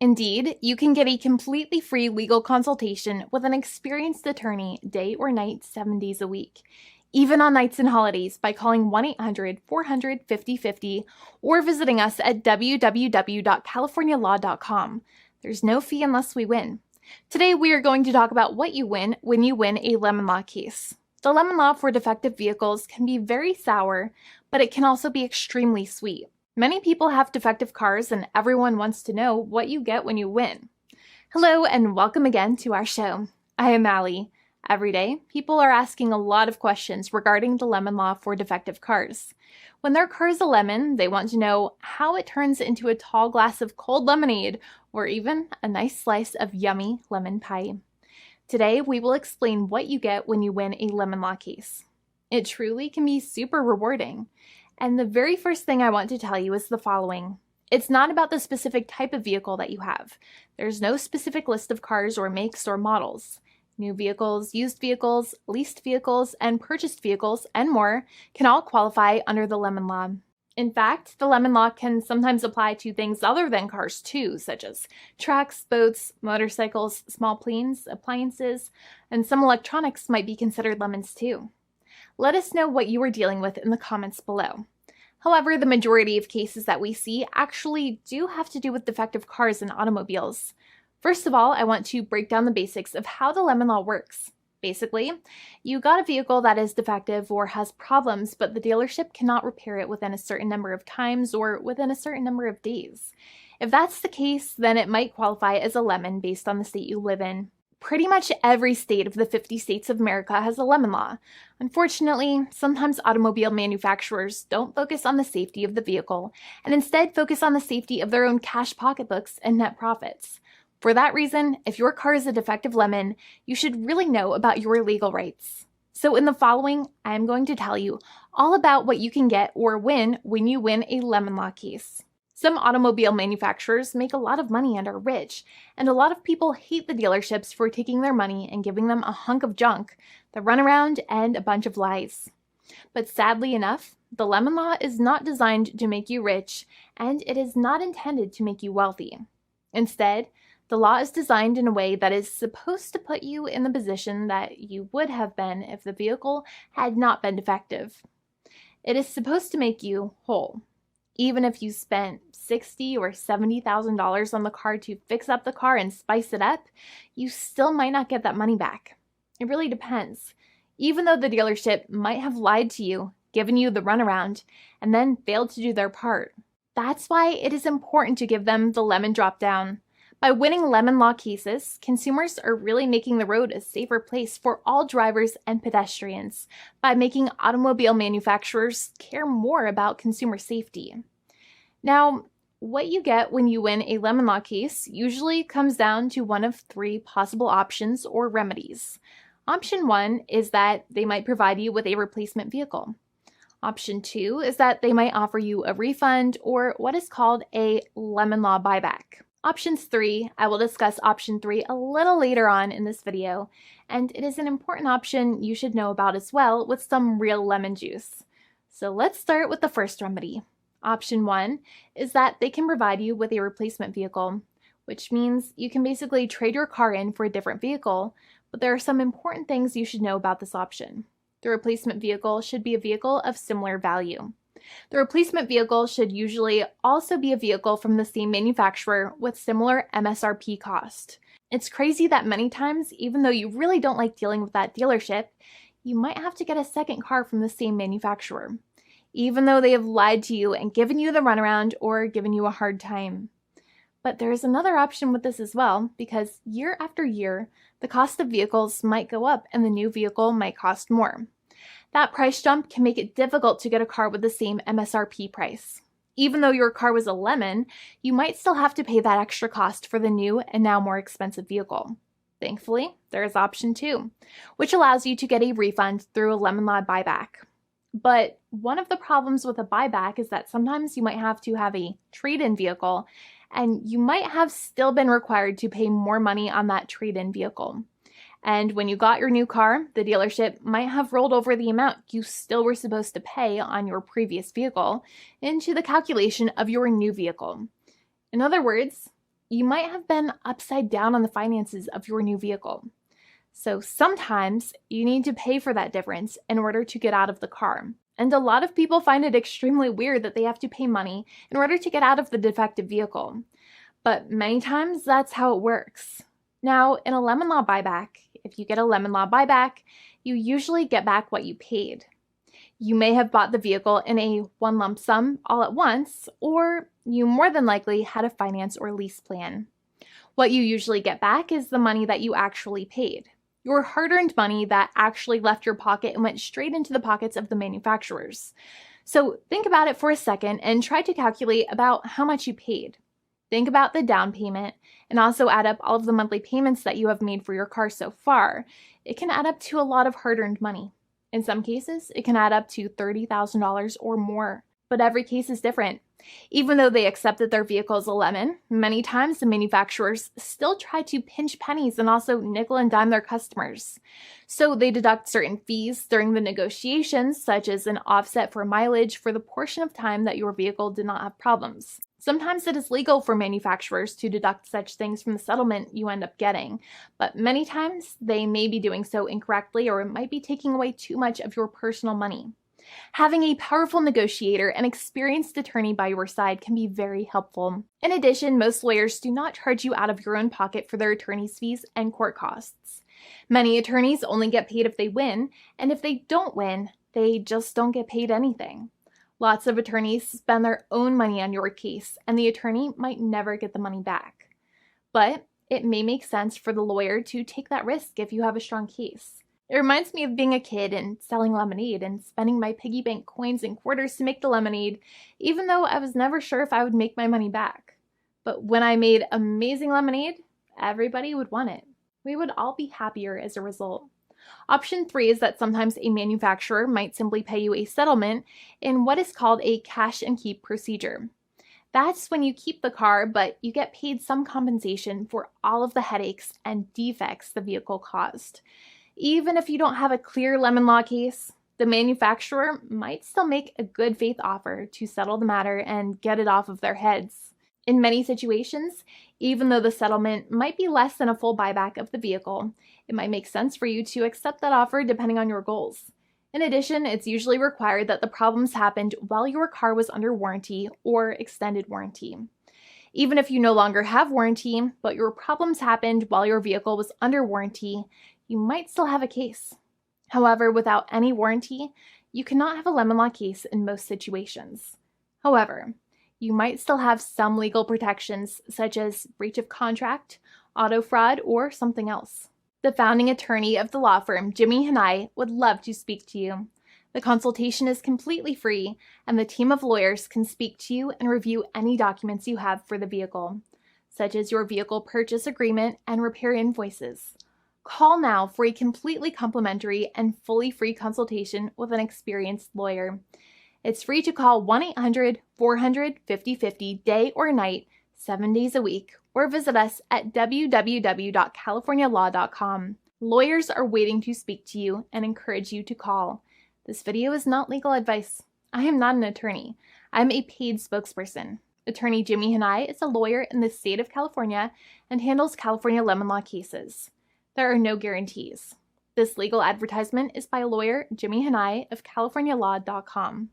Indeed, you can get a completely free legal consultation with an experienced attorney day or night, 7 days a week, even on nights and holidays by calling 1-800-400-5050 or visiting us at www.californialaw.com. There's no fee unless we win. Today, we are going to talk about what you win when you win a lemon law case. The lemon law for defective vehicles can be very sour, but it can also be extremely sweet. Many people have defective cars, and everyone wants to know what you get when you win. Hello, and welcome again to our show. I am Allie. Every day, people are asking a lot of questions regarding the lemon law for defective cars. When their car is a lemon, they want to know how it turns into a tall glass of cold lemonade, or even a nice slice of yummy lemon pie. Today, we will explain what you get when you win a lemon law case. It truly can be super rewarding. And the very first thing I want to tell you is the following. It's not about the specific type of vehicle that you have. There's no specific list of cars or makes or models. New vehicles, used vehicles, leased vehicles, and purchased vehicles, and more can all qualify under the lemon law. In fact, the lemon law can sometimes apply to things other than cars too, such as trucks, boats, motorcycles, small planes, appliances, and some electronics might be considered lemons too. Let us know what you are dealing with in the comments below. However, the majority of cases that we see actually do have to do with defective cars and automobiles. First of all, I want to break down the basics of how the lemon law works. Basically, you got a vehicle that is defective or has problems, but the dealership cannot repair it within a certain number of times or within a certain number of days. If that's the case, then it might qualify as a lemon based on the state you live in. Pretty much every state of the 50 states of America has a lemon law. Unfortunately, sometimes automobile manufacturers don't focus on the safety of the vehicle and instead focus on the safety of their own cash pocketbooks and net profits. For that reason, if your car is a defective lemon, you should really know about your legal rights. So in the following, I'm going to tell you all about what you can get or win when you win a lemon law case. Some automobile manufacturers make a lot of money and are rich, and a lot of people hate the dealerships for taking their money and giving them a hunk of junk, the runaround, and a bunch of lies. But sadly enough, the lemon law is not designed to make you rich, and it is not intended to make you wealthy. Instead, the law is designed in a way that is supposed to put you in the position that you would have been if the vehicle had not been defective. It is supposed to make you whole. Even if you spent $60,000 or $70,000 on the car to fix up the car and spice it up, you still might not get that money back. It really depends. Even though the dealership might have lied to you, given you the runaround, and then failed to do their part. That's why it is important to give them the lemon drop down. By winning lemon law cases, consumers are really making the road a safer place for all drivers and pedestrians by making automobile manufacturers care more about consumer safety. Now, what you get when you win a lemon law case usually comes down to one of three possible options or remedies. Option 1 is that they might provide you with a replacement vehicle. Option 2 is that they might offer you a refund or what is called a lemon law buyback. Options 3, I will discuss option 3 a little later on in this video, and it is an important option you should know about as well with some real lemon juice. So let's start with the first remedy. Option 1 is that they can provide you with a replacement vehicle, which means you can basically trade your car in for a different vehicle, but there are some important things you should know about this option. The replacement vehicle should be a vehicle of similar value. The replacement vehicle should usually also be a vehicle from the same manufacturer with similar MSRP cost. It's crazy that many times, even though you really don't like dealing with that dealership, you might have to get a second car from the same manufacturer, even though they have lied to you and given you the runaround or given you a hard time. But there is another option with this as well, because year after year, the cost of vehicles might go up and the new vehicle might cost more. That price jump can make it difficult to get a car with the same MSRP price. Even though your car was a lemon, you might still have to pay that extra cost for the new and now more expensive vehicle. Thankfully, there is option 2, which allows you to get a refund through a lemon law buyback. But one of the problems with a buyback is that sometimes you might have to have a trade-in vehicle, and you might have still been required to pay more money on that trade-in vehicle. And when you got your new car, the dealership might have rolled over the amount you still were supposed to pay on your previous vehicle into the calculation of your new vehicle. In other words, you might have been upside down on the finances of your new vehicle. So sometimes you need to pay for that difference in order to get out of the car. And a lot of people find it extremely weird that they have to pay money in order to get out of the defective vehicle. But many times that's how it works. Now, in a lemon law buyback, if you get a lemon law buyback, you usually get back what you paid. You may have bought the vehicle in a one lump sum all at once, or you more than likely had a finance or lease plan. What you usually get back is the money that you actually paid. Your hard-earned money that actually left your pocket and went straight into the pockets of the manufacturers. So think about it for a second and try to calculate about how much you paid. Think about the down payment and also add up all of the monthly payments that you have made for your car so far. It can add up to a lot of hard-earned money. In some cases, it can add up to $30,000 or more, but every case is different. Even though they accept that their vehicle is a lemon, many times the manufacturers still try to pinch pennies and also nickel and dime their customers. So they deduct certain fees during the negotiations, such as an offset for mileage for the portion of time that your vehicle did not have problems. Sometimes it is legal for manufacturers to deduct such things from the settlement you end up getting, but many times they may be doing so incorrectly or it might be taking away too much of your personal money. Having a powerful negotiator and experienced attorney by your side can be very helpful. In addition, most lawyers do not charge you out of your own pocket for their attorney's fees and court costs. Many attorneys only get paid if they win, and if they don't win, they just don't get paid anything. Lots of attorneys spend their own money on your case, and the attorney might never get the money back. But it may make sense for the lawyer to take that risk if you have a strong case. It reminds me of being a kid and selling lemonade and spending my piggy bank coins and quarters to make the lemonade, even though I was never sure if I would make my money back. But when I made amazing lemonade, everybody would want it. We would all be happier as a result. Option 3 is that sometimes a manufacturer might simply pay you a settlement in what is called a cash and keep procedure. That's when you keep the car, but you get paid some compensation for all of the headaches and defects the vehicle caused. Even if you don't have a clear lemon law case, the manufacturer might still make a good faith offer to settle the matter and get it off of their heads. In many situations, even though the settlement might be less than a full buyback of the vehicle, it might make sense for you to accept that offer depending on your goals. In addition, it's usually required that the problems happened while your car was under warranty or extended warranty. Even if you no longer have warranty, but your problems happened while your vehicle was under warranty, you might still have a case. However, without any warranty, you cannot have a lemon law case in most situations. However, you might still have some legal protections such as breach of contract, auto fraud, or something else. The founding attorney of the law firm, Jimmy and I, would love to speak to you. The consultation is completely free, and the team of lawyers can speak to you and review any documents you have for the vehicle, such as your vehicle purchase agreement and repair invoices. Call now for a completely complimentary and fully free consultation with an experienced lawyer. It's free to call 1-800-400-5050 day or night, 7 days a week, or visit us at www.californialaw.com. Lawyers are waiting to speak to you and encourage you to call. This video is not legal advice. I am not an attorney. I'm a paid spokesperson. Attorney Jimmy Hanai is a lawyer in the state of California and handles California lemon law cases. There are no guarantees. This legal advertisement is by lawyer Jimmy Hanai of CaliforniaLaw.com.